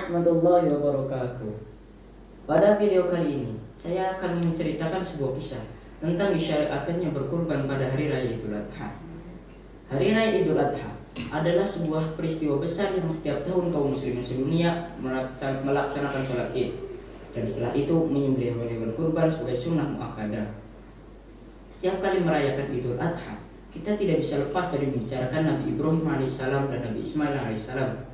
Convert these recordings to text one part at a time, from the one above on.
warahmatullahi wabarakatuh. Pada video kali ini, saya akan menceritakan sebuah kisah tentang disyariatkannya berkurban pada Hari Raya Idul Adha. Hari Raya Idul Adha adalah sebuah peristiwa besar yang setiap tahun kaum muslimin sedunia melaksanakan sholat Id, dan setelah itu menyembelih hewan kurban sebagai sunnah muakkadah. Setiap kali merayakan Idul Adha, kita tidak bisa lepas dari membicarakan Nabi Ibrahim alaihissalam dan Nabi Ismail alaihissalam.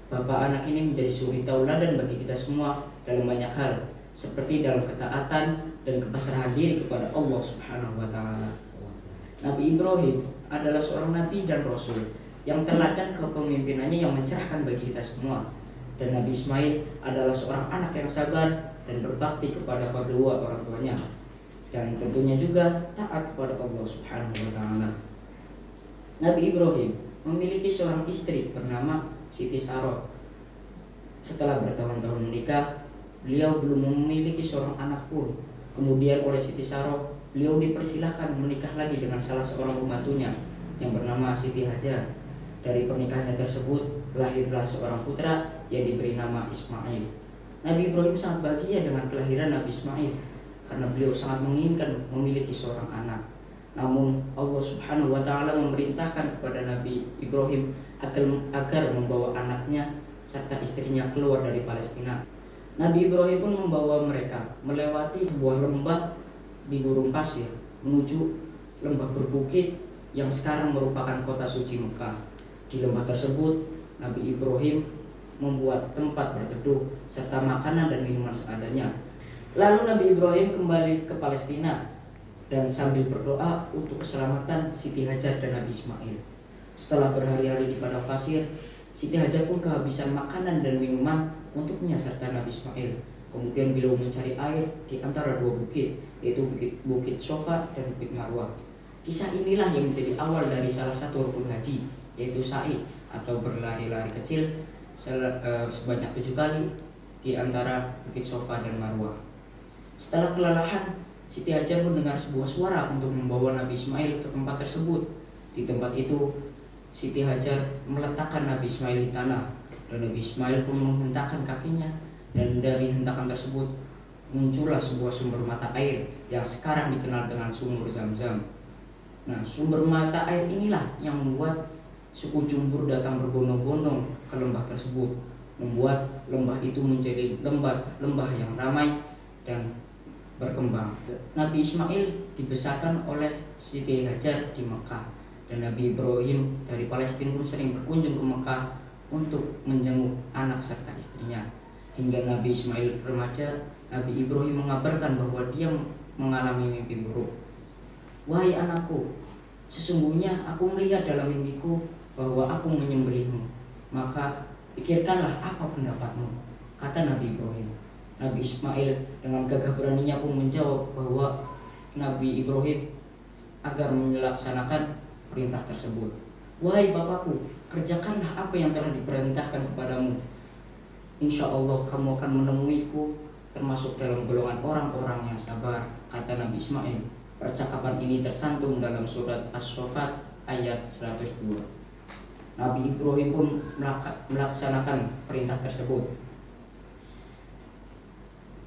Bapak anak ini menjadi suri tauladan bagi kita semua dalam banyak hal, seperti dalam ketaatan dan kepasrahan diri kepada Allah Subhanahu wa taala. Nabi Ibrahim adalah seorang nabi dan rasul yang teladan kepemimpinannya yang mencerahkan bagi kita semua. Dan Nabi Ismail adalah seorang anak yang sabar dan berbakti kepada kedua orang tuanya, dan tentunya juga taat kepada Allah Subhanahu wa taala. Nabi Ibrahim memiliki seorang istri bernama Siti Saroh. Setelah bertahun-tahun menikah, beliau belum memiliki seorang anak pun. Kemudian oleh Siti Saroh, beliau dipersilahkan menikah lagi dengan salah seorang pembantunya yang bernama Siti Hajar. Dari pernikahannya tersebut lahirlah seorang putra yang diberi nama Ismail. Nabi Ibrahim sangat bahagia dengan kelahiran Nabi Ismail karena beliau sangat menginginkan memiliki seorang anak. Namun Allah Subhanahu wa taala memerintahkan kepada Nabi Ibrahim agar membawa anaknya serta istrinya keluar dari Palestina. Nabi Ibrahim pun membawa mereka melewati sebuah lembah di gurun pasir menuju lembah berbukit yang sekarang merupakan kota suci Mekah. Di lembah tersebut, Nabi Ibrahim membuat tempat berteduh serta makanan dan minuman seadanya. Lalu Nabi Ibrahim kembali ke Palestina dan sambil berdoa untuk keselamatan Siti Hajar dan Nabi Ismail. Setelah berhari-hari di padang pasir, Siti Hajar pun kehabisan makanan dan minuman untuknya serta Nabi Ismail. Kemudian beliau mencari air di antara dua bukit, yaitu Bukit Sofa dan Bukit Marwah. Kisah inilah yang menjadi awal dari salah satu rukun haji, yaitu sa'i atau berlari-lari kecil sebanyak 7 kali di antara Bukit Sofa dan Marwah. Setelah kelelahan, Siti Hajar mendengar sebuah suara untuk membawa Nabi Ismail ke tempat tersebut. Di tempat itu, Siti Hajar meletakkan Nabi Ismail di tanah, dan Nabi Ismail pun menghentakkan kakinya, dan dari hentakan tersebut muncullah sebuah sumber mata air yang sekarang dikenal dengan sumur Zam-Zam. Nah, sumber mata air inilah yang membuat suku Jumbur datang berbondong-bondong ke lembah tersebut, membuat lembah itu menjadi lembah yang ramai dan berkembang. Nabi Ismail dibesarkan oleh Siti Hajar di Mekah, dan Nabi Ibrahim dari Palestina pun sering berkunjung ke Mekah untuk menjenguk anak serta istrinya. Hingga Nabi Ismail remaja, Nabi Ibrahim mengabarkan bahwa dia mengalami mimpi buruk. "Wahai anakku, sesungguhnya aku melihat dalam mimpiku bahwa aku menyembelihmu. Maka pikirkanlah apa pendapatmu," kata Nabi Ibrahim. Nabi Ismail dengan gagah beraninya pun menjawab bahwa Nabi Ibrahim agar melaksanakan perintah tersebut. "Wahai bapakku, kerjakanlah apa yang telah diperintahkan kepadamu. Insya Allah kamu akan menemuiku termasuk dalam golongan orang-orang yang sabar," kata Nabi Ismail. Percakapan ini tercantum dalam surat As-Saffat ayat 102. Nabi Ibrahim pun melaksanakan perintah tersebut.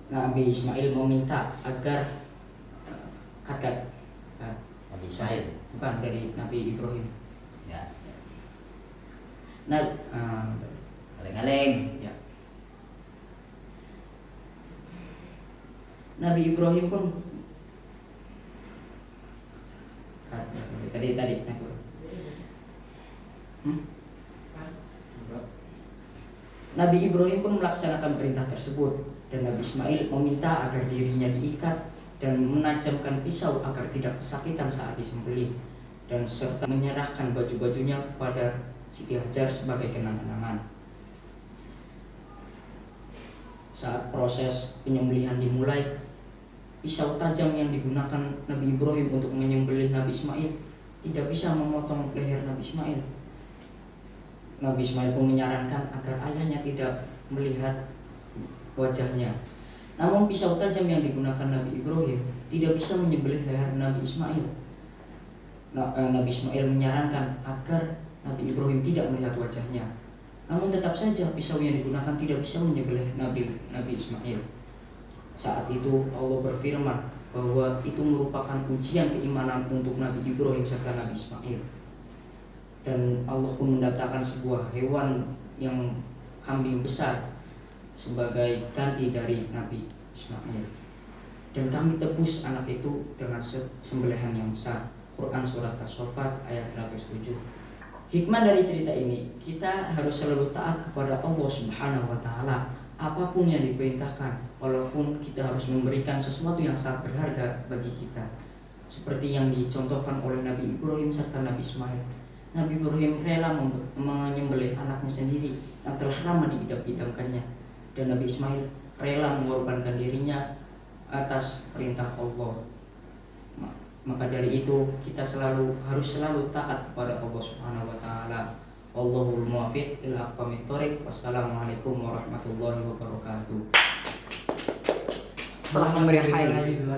Nabi Ismail meminta agar kakak Nabi Ismail bukan dari Nabi Ibrahim. ya, kaleng-kaleng Ya. Nabi Ibrahim pun tadi Nabi Ibrahim pun melaksanakan perintah tersebut, dan Nabi Ismail meminta agar dirinya diikat dan menajamkan pisau agar tidak kesakitan saat disembelih, dan serta menyerahkan baju-bajunya kepada Siti Hajar sebagai kenang-kenangan. Saat proses penyembelihan dimulai, pisau tajam yang digunakan Nabi Ibrahim untuk menyembelih Nabi Ismail tidak bisa memotong leher Nabi Ismail. Nabi Ismail pun menyarankan agar ayahnya tidak melihat wajahnya. Namun pisau tajam yang digunakan Nabi Ibrahim tidak bisa menyembelih leher Nabi Ismail. Nabi Ismail menyarankan agar Nabi Ibrahim tidak melihat wajahnya. Namun tetap saja pisau yang digunakan tidak bisa menyembelih Nabi Ismail. Saat itu Allah berfirman bahwa itu merupakan ujian keimanan untuk Nabi Ibrahim serta Nabi Ismail. Dan Allah pun mendatangkan sebuah hewan yang kambing besar sebagai ganti dari Nabi Ismail. Dan kami tebus anak itu dengan sembelihan yang besar. Quran Surat As-Saffat ayat 107. Hikmah dari cerita ini, kita harus selalu taat kepada Allah Subhanahu wa Ta'ala apapun yang diperintahkan, walaupun kita harus memberikan sesuatu yang sangat berharga bagi kita, seperti yang dicontohkan oleh Nabi Ibrahim serta Nabi Ismail. Nabi Ibrahim rela menyembelih anaknya sendiri yang telah lama diidam-idamkannya, dan Nabi Ismail rela mengorbankan dirinya atas perintah Allah. Maka dari itu kita harus selalu taat kepada Allah Subhanahu wa Ta'ala. Allahul muwaffiq ila aqwamit thoriq. Wassalamualaikum warahmatullahi wabarakatuh. Setelah memberi highlight